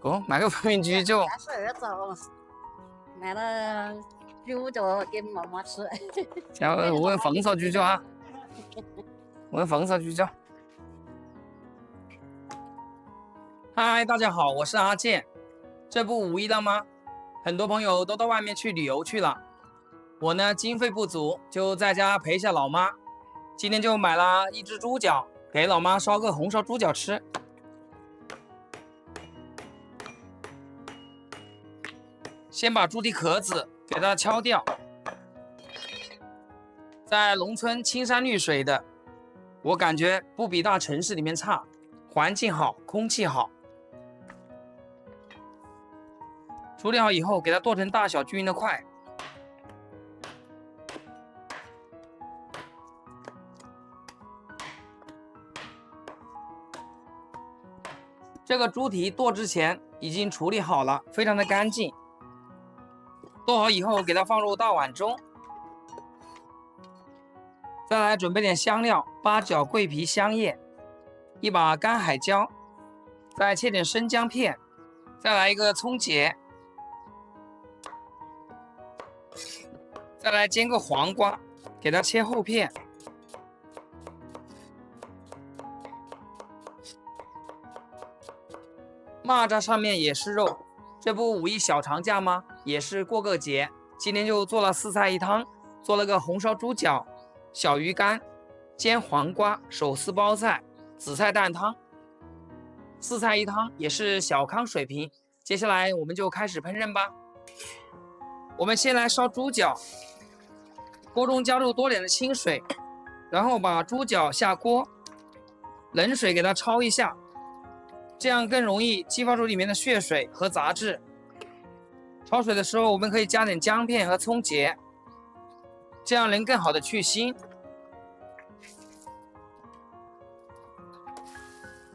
哦，买个风味鸡就是儿子买了猪脚给妈妈吃。叫我问冯少猪脚啊，我问冯少猪脚。嗨，大家好，我是阿健。这不五一了吗？很多朋友都到外面去旅游去了。我呢，经费不足，就在家陪一下老妈。今天就买了一只猪脚，给老妈烧个红烧猪脚吃。先把猪蹄壳子给它敲掉。在农村青山绿水的，我感觉不比大城市里面差，环境好，空气好。处理好以后，给它剁成大小均匀的块。这个猪蹄剁之前已经处理好了，非常的干净。剁好以后，给它放入大碗中。再来准备点香料：八角、桂皮、香叶，一把干海椒，再切点生姜片，再来一个葱节，再来煎个黄瓜，给它切厚片。蚂蚱上面也是肉，这不五一小长假吗？也是过个节，今天就做了4菜一汤，做了个红烧猪脚、小鱼干、煎黄瓜、手撕包菜、紫菜蛋汤。4菜一汤也是小康水平。接下来我们就开始烹饪吧。我们先来烧猪脚，锅中加入多点的清水，然后把猪脚下锅，冷水给它焯一下。这样更容易激发出里面的血水和杂质。焯水的时候，我们可以加点姜片和葱节，这样能更好的去腥。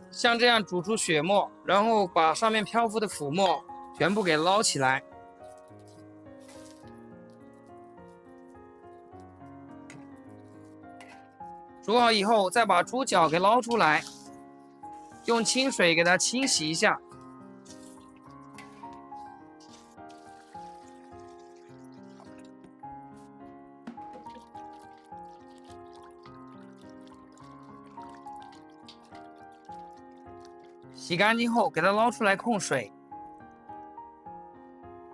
像这样煮出血沫，然后把上面漂浮的浮沫全部给捞起来。煮好以后，再把猪脚给捞出来。用清水给它清洗一下，洗干净后给它捞出来控水。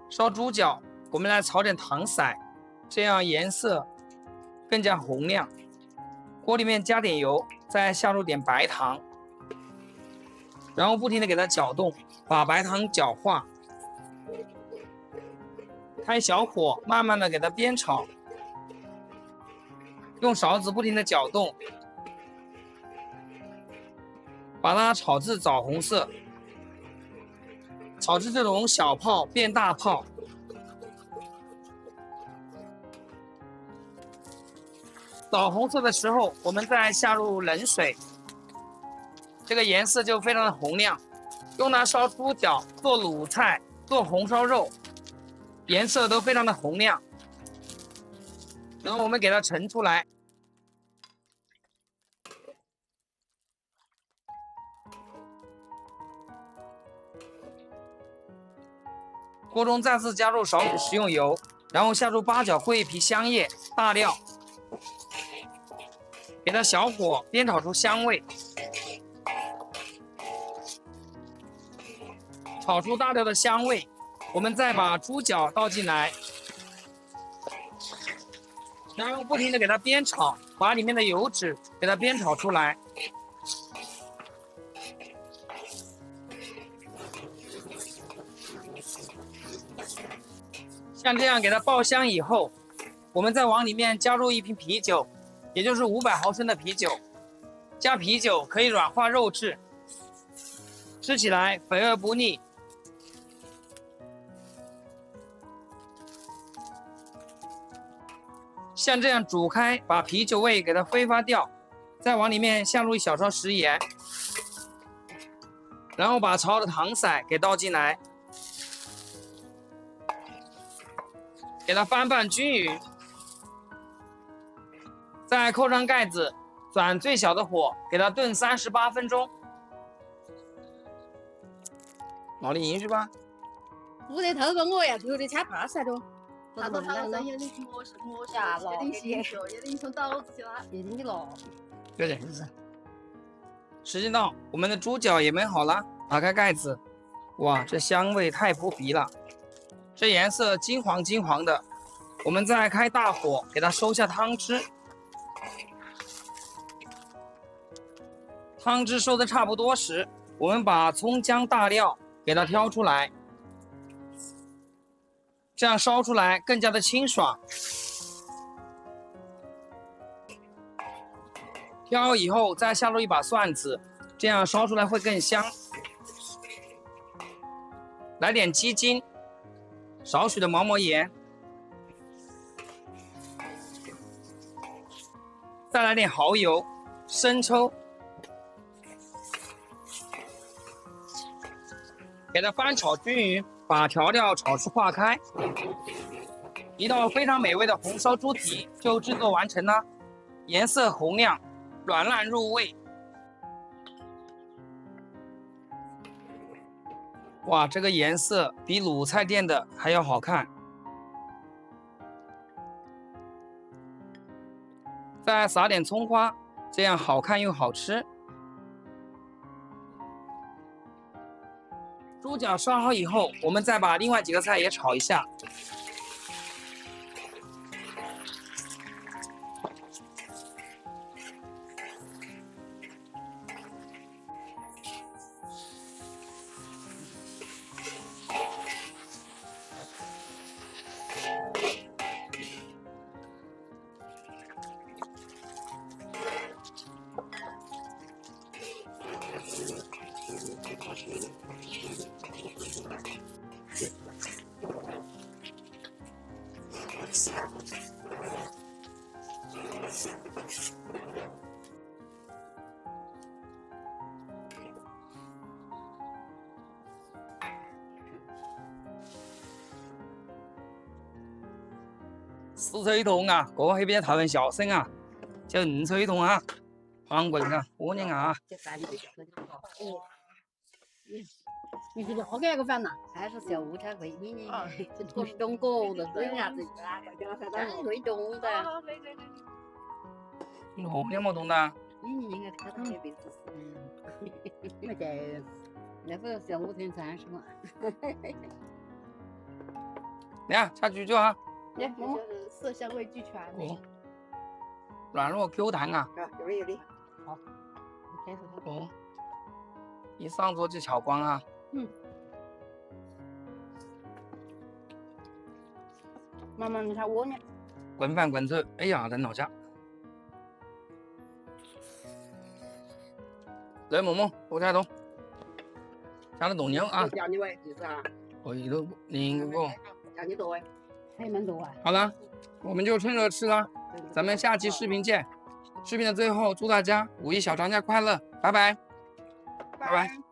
烧猪脚，我们来炒点糖色，这样颜色更加红亮。锅里面加点油，再下入点白糖。然后不停的给它搅动，把白糖搅化，开小火，慢慢的给它煸炒，用勺子不停的搅动，把它炒至枣红色，炒至这种小泡变大泡。枣红色的时候，我们再下入冷水。这个颜色就非常的红亮，用它烧猪脚、做卤菜、做红烧肉，颜色都非常的红亮。然后我们给它盛出来，锅中再次加入少许食用油，然后下入八角、桂皮、香叶、大料，给它小火煸炒出香味。炒出大料的香味，我们再把猪脚倒进来，然后不停的给它煸炒，把里面的油脂给它煸炒出来。像这样给它爆香以后，我们再往里面加入一瓶啤酒，也就是500毫升的啤酒。加啤酒可以软化肉质，吃起来肥而不腻。像这样煮开，把啤酒味给它挥发掉，再往里面下入1小勺食盐，然后把炒的糖色给倒进来，给它翻拌均匀，再扣上盖子，转最小的火，给它炖38分钟。拿点进去吧。不得透过我呀，头的吃怕噻都。他都好生有点磨下了，有点心血，有点从刀子去了，一定的了。对的。时间到，我们的猪脚也焖好了，打开盖子，哇，这香味太扑鼻了，这颜色金黄金黄的。我们再开大火，给它收下汤汁。汤汁收的差不多时，我们把葱姜大料给它挑出来，这样烧出来更加的清爽。挑以后再下入一把蒜子，这样烧出来会更香。来点鸡精，少许的毛毛盐，再来点蚝油、生抽，给它翻炒均匀，把调料炒至化开。一道非常美味的红烧猪蹄就制作完成了，颜色红亮，软烂入味。哇，这个颜色比鲁菜店的还要好看。再撒点葱花，这样好看又好吃。猪脚烧好以后，我们再把另外几个菜也炒一下。四岁童啊，哥那边讨论笑声啊，就5岁童啊，黄棍啊，过年啊。你这个好干个饭呐？还是小午餐会你这中国的这样子，真会中的。哦，你没动的？你应该看到那辈子那个那个小午餐是吗？来啊，下猪脚啊！就是色香味俱全的。软糯 Q 弹啊！有的。好，开始吧。哦，一上桌就巧光啊！妈妈，你看我呢？滚饭滚出，哎呀，人老家。来，萌萌，我开动，加了冻牛啊！叫你喂，就是啊。哦，一路另一个。叫你多喂，还蛮多啊。好了，我们就趁热吃了，咱们下期视频见。视频的最后，祝大家5一小长假快乐，拜拜，拜拜。